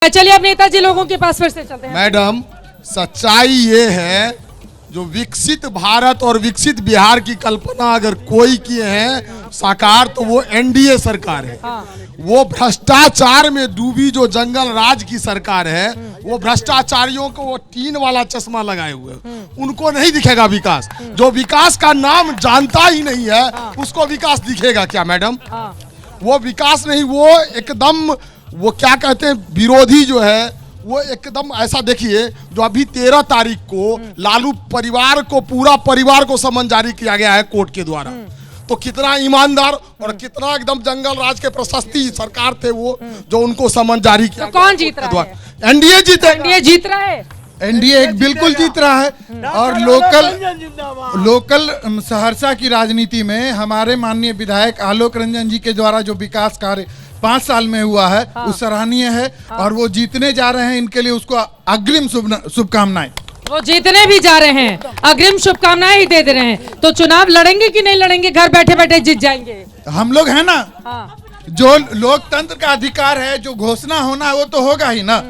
चलिए अब नेताजी लोगों के पास फिर से चलते हैं। मैडम, सच्चाई ये है, जो विकसित भारत और विकसित बिहार की कल्पना अगर कोई किए हैं साकार तो वो एनडीए सरकार है। वो भ्रष्टाचार में डूबी जो जंगल राज की सरकार है, वो भ्रष्टाचारियों को वो टीन वाला चश्मा लगाए हुए, उनको नहीं दिखेगा विकास। जो विकास का नाम जानता ही नहीं है उसको विकास दिखेगा क्या मैडम? वो विकास नहीं, वो एकदम वो क्या कहते हैं विरोधी जो है वो एकदम ऐसा। देखिए जो अभी 13 तारीख को लालू परिवार को पूरा परिवार को समन जारी किया गया है कोर्ट के द्वारा, तो कितना ईमानदार और कितना एकदम जंगल राज के प्रशस्ति सरकार थे वो जो उनको समन जारी किया। तो कौन जीत रहा है? एनडीए जीत रहा है। एनडीए बिल्कुल जीत रहा है। और लोकल सहरसा की राजनीति में हमारे माननीय विधायक आलोक रंजन जी के द्वारा जो विकास कार्य 5 साल में हुआ है वो सराहनीय है। और वो जीतने जा रहे हैं, इनके लिए उसको अग्रिम शुभकामनाएं। वो जीतने भी जा रहे हैं, अग्रिम शुभकामनाएं ही दे रहे हैं। तो चुनाव लड़ेंगे कि नहीं लड़ेंगे? घर बैठे बैठे जीत जाएंगे हम लोग है ना। जो लोकतंत्र का अधिकार है, जो घोषणा होना है वो तो होगा ही ना।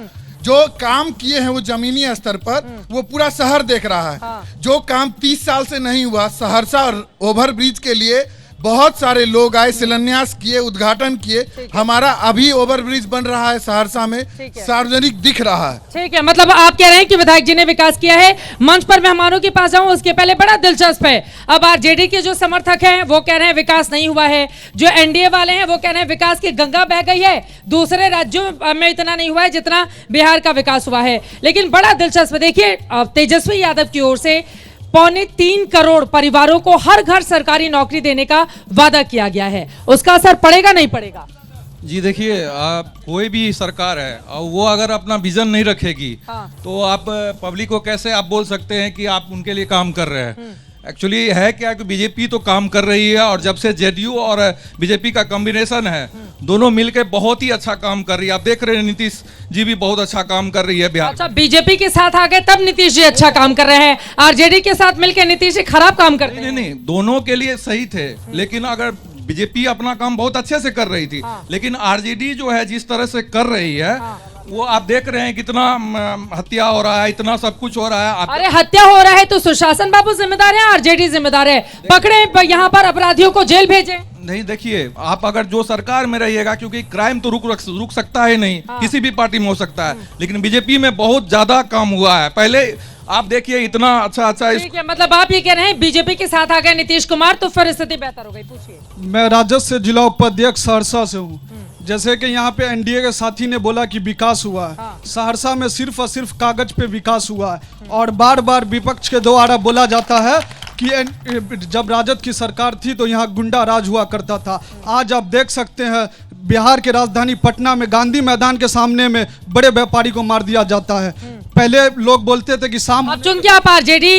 जो काम किए हैं वो जमीनी स्तर पर वो पूरा शहर देख रहा है। जो काम 30 साल से नहीं हुआ, सहरसा ओवरब्रिज के लिए बहुत सारे लोग आए, शिलान्यास किए, उद्घाटन किए। हमारा अभी ओवरब्रिज बन रहा है सहरसा में, सार्वजनिक दिख रहा है। ठीक है, मतलब आप कह रहे हैं कि विधायक जी ने विकास किया है। मंच पर मेहमानों के पास जाऊं उसके पहले बड़ा दिलचस्प है, अब आरजेडी के जो समर्थक हैं वो कह रहे हैं विकास नहीं हुआ है, जो एनडीए वाले हैं वो कह रहे हैं विकास की गंगा बह गई है, दूसरे राज्यों में इतना नहीं हुआ है जितना बिहार का विकास हुआ है। लेकिन बड़ा दिलचस्प देखिए, तेजस्वी यादव की ओर से 3.25 करोड़ परिवारों को हर घर सरकारी नौकरी देने का वादा किया गया है। उसका असर पड़ेगा नहीं पड़ेगा? जी देखिए, आप कोई भी सरकार है और वो अगर अपना विजन नहीं रखेगी तो आप पब्लिक को कैसे आप बोल सकते हैं कि आप उनके लिए काम कर रहे हैं? एक्चुअली है क्या कि बीजेपी तो काम कर रही है, और जब से जेडीयू और बीजेपी का कॉम्बिनेशन है, दोनों मिलकर बहुत ही अच्छा काम कर रही है। आप देख रहे हैं नीतीश जी भी बहुत अच्छा काम कर रही है बिहार। अच्छा, बीजेपी के साथ आ गए तब नीतीश जी अच्छा काम कर रहे हैं, आरजेडी के साथ मिलकर नीतीश जी खराब काम करते हैं? नहीं, दोनों के लिए सही थे, लेकिन अगर बीजेपी अपना काम बहुत अच्छे से कर रही थी, लेकिन आरजेडी जो है जिस तरह से कर रही है वो आप देख रहे हैं कितना हत्या हो रहा है, इतना सब कुछ हो रहा है। अरे हत्या हो रहा है तो सुशासन बाबू जिम्मेदार है, आरजेडी जिम्मेदार है? पकड़े यहाँ पर अपराधियों को जेल भेजे। नहीं, देखिए आप अगर जो सरकार में रहिएगा, क्योंकि क्राइम तो रुक सकता है नहीं, किसी भी पार्टी में हो सकता है, लेकिन बीजेपी में बहुत ज्यादा काम हुआ है। पहले आप देखिए इतना अच्छा ठीक है, मतलब आप ये कह रहे हैं बीजेपी के साथ आ गए नीतीश कुमार तो फिर स्थिति बेहतर हो गई? पूछिए। मैं राजद से जिला उपाध्यक्ष सहरसा से हूँ। जैसे कि यहाँ पे एनडीए के साथी ने बोला कि विकास हुआ है, सहरसा में सिर्फ और सिर्फ कागज पे विकास हुआ है। और बार बार विपक्ष के द्वारा बोला जाता है कि जब राजद की सरकार थी तो यहाँ गुंडा राज हुआ करता था। आज आप देख सकते हैं बिहार के राजधानी पटना में गांधी मैदान के सामने में बड़े व्यापारी को मार दिया जाता है। पहले लोग बोलते थे कि चूंकि आप आरजेडी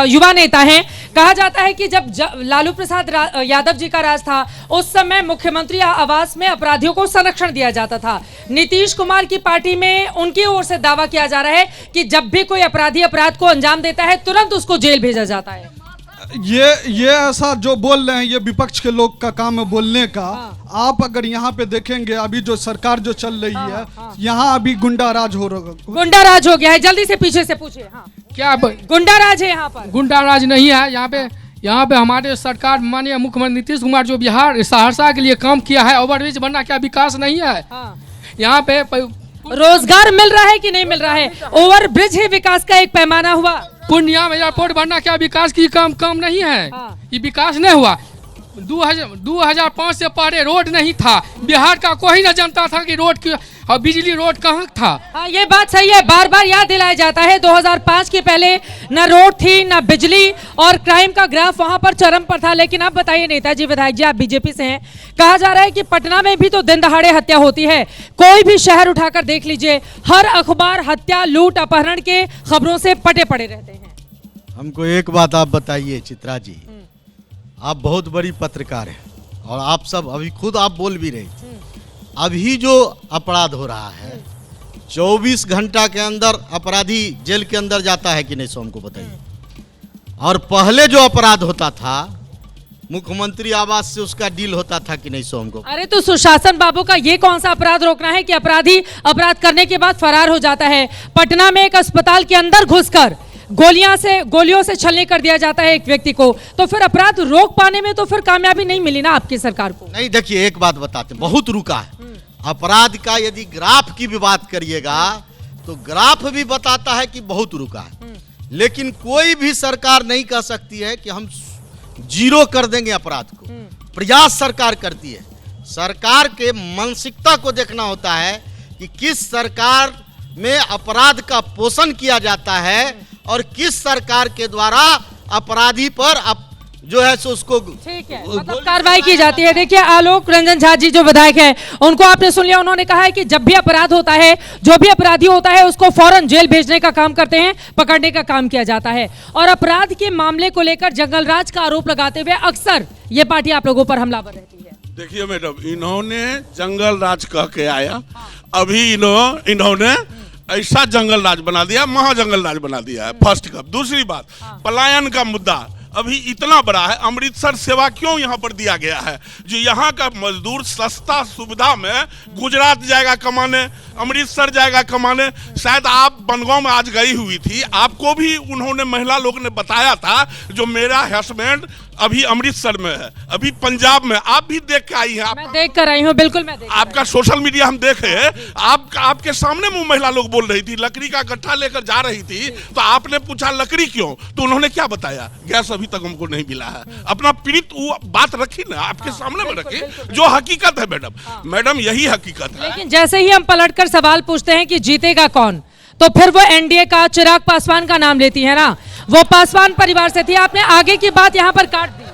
युवा नेता हैं, कहा जाता है कि जब लालू प्रसाद यादव जी का राज था उस समय मुख्यमंत्री आवास में अपराधियों को संरक्षण दिया जाता था। नीतीश कुमार की पार्टी में उनकी ओर से दावा किया जा रहा है कि जब भी कोई अपराधी अपराध को अंजाम देता है तुरंत उसको जेल भेजा जाता है। ये ऐसा जो बोल रहे हैं ये विपक्ष के लोग का काम है बोलने का। आप अगर यहाँ पे देखेंगे अभी जो सरकार जो चल रही है यहाँ अभी गुंडा राज हो रहा है। गुंडा राज हो गया है? जल्दी से पीछे से पूछिए। क्या गुंडा राज है यहाँ पर? गुंडा राज नहीं है यहाँ पे हमारे सरकार माननीय मुख्यमंत्री नीतीश कुमार जो बिहार सहरसा के लिए काम किया है, ओवरब्रिज बनना, क्या विकास नहीं है? यहाँ पे रोजगार मिल रहा है कि नहीं मिल रहा है? ओवरब्रिज ही विकास का एक पैमाना हुआ। पूर्णिया में एयरपोर्ट बनना क्या विकास की काम नहीं है? ये विकास नहीं हुआ। 2005 से पहले रोड नहीं था, बिहार का कोई न जानता था कि रोड की और बिजली रोड कहाँ था। हाँ, ये बात सही है, बार बार याद दिलाया जाता है 2005 के पहले न रोड थी न बिजली, और क्राइम का ग्राफ वहां पर चरम पर था। लेकिन आप बताइए नेताजी विधायक जी, आप बीजेपी से हैं, कहा जा रहा है कि पटना में भी तो दिन दहाड़े हत्या होती है। कोई भी शहर उठाकर देख लीजिए, हर अखबार हत्या, लूट, अपहरण के खबरों से पटे पड़े रहते हैं। हमको एक बात आप बताइए चित्रा जी, आप बहुत बड़ी पत्रकार हैं और आप सब अभी खुद आप बोल भी रहे, अभी जो अपराध हो रहा है 24 घंटा के अंदर अपराधी जेल के अंदर जाता है कि नहीं, सो हमको बताइए। और पहले जो अपराध होता था मुख्यमंत्री आवास से उसका डील होता था कि नहीं, सो हमको अरे तो सुशासन बाबू का ये कौन सा अपराध रोकना है कि अपराधी अपराध करने के बाद फरार हो जाता है। पटना में एक अस्पताल के अंदर घुसकर गोलियों से छलनी कर दिया जाता है एक व्यक्ति को, तो फिर अपराध रोक पाने में तो फिर कामयाबी नहीं मिली ना आपकी सरकार को। नहीं, देखिए एक बात बताते हैं, बहुत रुका है अपराध का। यदि ग्राफ की भी बात करिएगा तो ग्राफ भी बताता है कि बहुत रुका है, लेकिन कोई भी सरकार नहीं कह सकती है कि हम जीरो कर देंगे अपराध को। प्रयास सरकार करती है। सरकार के मानसिकता को देखना होता है कि किस सरकार में अपराध का पोषण किया जाता है और किस सरकार के द्वारा अपराधी पर जो है सो उसको ठीक है मतलब कार्रवाई की जाती है। देखिए आलोक रंजन झा जी जो विधायक हैं, उनको आपने सुन लिया, उन्होंने कहा है कि जब भी अपराध होता है, जो भी अपराधी होता है उसको फौरन जेल भेजने का काम करते हैं, पकड़ने का काम किया जाता है। और अपराध के मामले को लेकर जंगलराज का आरोप लगाते हुए अक्सर ये पार्टी आप लोगों पर हमलावर रहती है। देखिए मैडम, इन्होंने जंगल राज कह के आया, अभी इन्होंने ऐसा जंगल राज बना दिया, महाजंगल राज बना दिया है। फर्स्ट कब। दूसरी बात, पलायन का मुद्दा अभी इतना बड़ा है। अमृतसर सेवा क्यों यहाँ पर दिया गया है? जो यहाँ का मजदूर सस्ता सुविधा में गुजरात जाएगा कमाने, अमृतसर जाएगा कमाने। शायद आप बनगांव में आज गई हुई थी, आपको भी उन्होंने महिला लोग ने बताया था जो मेरा हस्बैंड अभी अमृतसर में है, अभी पंजाब में। आप भी देख के आई हैं। मैं देख कर आई हूँ, बिल्कुल मैं देख आपका सोशल मीडिया हम देखे, आपके सामने मुंह महिला लोग बोल रही थी, लकड़ी का गट्ठा लेकर जा रही थी, तो आपने पूछा लकड़ी क्यों, तो उन्होंने क्या बताया? गैस अभी तक हमको नहीं मिला है। अपना पीड़ित वो बात रखी ना, आपके सामने में रखी, जो हकीकत है मैडम यही हकीकत है। लेकिन जैसे ही हम पलटकर सवाल पूछते हैं कि जीतेगा कौन, तो फिर वो एनडीए का चिराग पासवान का नाम लेती है ना। वो पासवान परिवार से थी, आपने आगे की बात यहाँ पर काट दी।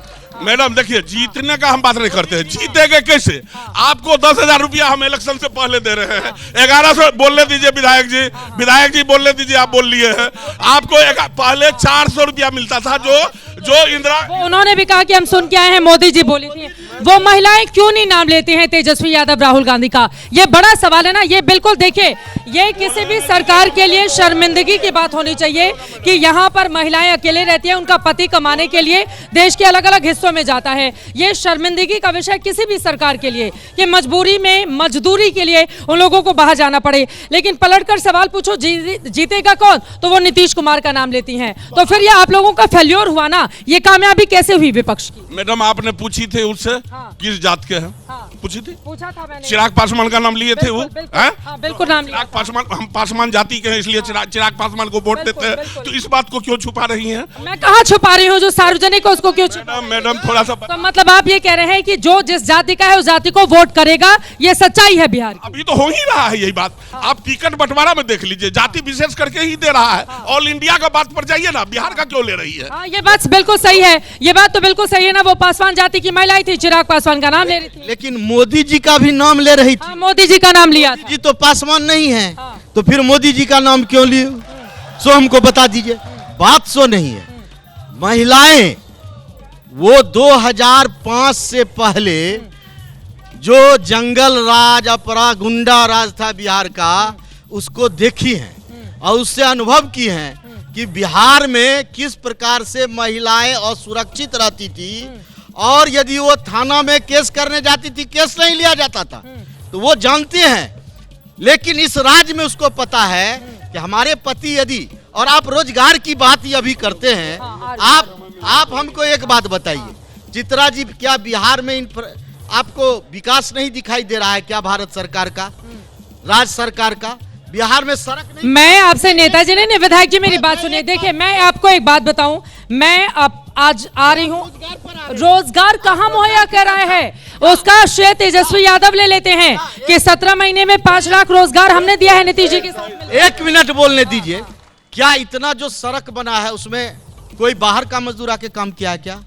मैडम देखिए, जीतने का हम बात नहीं करते हैं, जीतेंगे कैसे? आपको 10,000 रुपया हम इलेक्शन से पहले दे रहे हैं। 1100 बोलने दीजिए विधायक जी बोलने दीजिए, आप बोल लिए हैं। आपको पहले 400 रुपया मिलता था, जो इंदिरा, उन्होंने भी कहा कि हम सुन के आए हैं, मोदी जी बोली थी। वो महिलाएं क्यों नहीं नाम लेती हैं तेजस्वी यादव, राहुल गांधी का? ये बड़ा सवाल है ना। ये बिल्कुल देखिए, ये किसी भी सरकार के लिए शर्मिंदगी की बात होनी चाहिए कि यहाँ पर महिलाएं अकेले रहती हैं, उनका पति कमाने के लिए देश के अलग अलग हिस्सों में जाता है। ये शर्मिंदगी का विषय किसी भी सरकार के लिए कि मजबूरी में मजदूरी के लिए उन लोगों को बाहर जाना पड़े। लेकिन पलटकर सवाल पूछो जीतेगा कौन, तो वो नीतीश कुमार का नाम लेती हैं। तो फिर ये आप लोगों का फेल्योर हुआ ना, ये कामयाबी कैसे हुई विपक्ष की? मैडम आपने पूछी थी उससे किस जात के हैं? पूछी थी, पूछा था मैंने। चिराग पासवान का नाम लिए थे वो, बिल्कुल नाम लिया। चिराग पासवान, हम पासवान जाति के हैं इसलिए चिराग पासवान को वोट देते हैं। तो इस बात को क्यों छुपा रही हैं? मैं कहाँ छुपा रही हूँ, जो सार्वजनिक है उसको क्यों? मैडम थोड़ा सा, तो मतलब आप ये कह रहे हैं कि जो जिस जाति का है उस जाति को वोट करेगा, ये सच्चाई है बिहार की? अभी तो हो ही रहा है यही बात। आप टिकट बंटवारा में देख लीजिए, जाति विशेष करके ही दे रहा है। ऑल इंडिया का बात पर जाइए ना, बिहार का क्यों ले रही है? हाँ, ये बात बिल्कुल सही है, ये बात तो बिल्कुल सही है ना। वो पासवान जाति की महिला थी, चिराग पासवान का नाम ले रही थी, लेकिन मोदी जी का भी नाम ले रही थी। मोदी जी का नाम लिया मोदी जी तो पासवान नहीं है, तो फिर मोदी जी का नाम क्यों लिए? सो हमको बता दीजिए। बात सो नहीं है। महिलाएं वो 2005 से पहले जो जंगल राज, अपराध, गुंडा राज था बिहार का, उसको देखी हैं और उससे अनुभव की हैं कि बिहार में किस प्रकार से महिलाएं असुरक्षित रहती थी। और यदि वो थाना में केस करने जाती थी, केस नहीं लिया जाता था, तो वो जानते हैं। लेकिन इस राज्य में उसको पता है कि हमारे पति यदि, और आप रोजगार की बात ही अभी करते हैं, आप हमको एक बात बताइए चित्रा जी, क्या बिहार में आपको विकास नहीं दिखाई दे रहा है क्या? भारत सरकार का, राज्य सरकार का, बिहार में सड़क नहीं। मैं आपसे नेताजी ने विधायक जी मेरी बात सुनिए। देखिए मैं आपको एक बात बताऊं, मैं आज आ रही हूँ, रोजगार कहाँ मुहैया कर रहा है उसका श्रेय तेजस्वी यादव ले लेते हैं कि 17 महीने में 5 लाख रोजगार हमने दिया है नीतीश जी के साथ। 1 मिनट बोलने दीजिए। क्या इतना जो सड़क बना है उसमें कोई बाहर का मजदूर आके काम किया है क्या?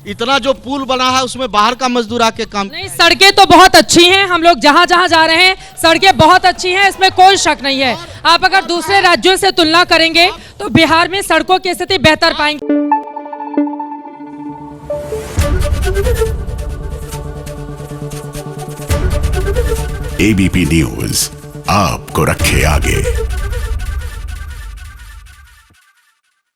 इतना जो पुल बना है उसमें बाहर का मजदूर आके काम? नहीं, सड़कें तो बहुत अच्छी हैं, हम लोग जहां जहां जा रहे हैं सड़कें बहुत अच्छी हैं, इसमें कोई शक नहीं है। आप अगर दूसरे राज्यों से तुलना करेंगे तो बिहार में सड़कों की स्थिति बेहतर पाएंगे। एबीपी न्यूज आपको रखे आगे।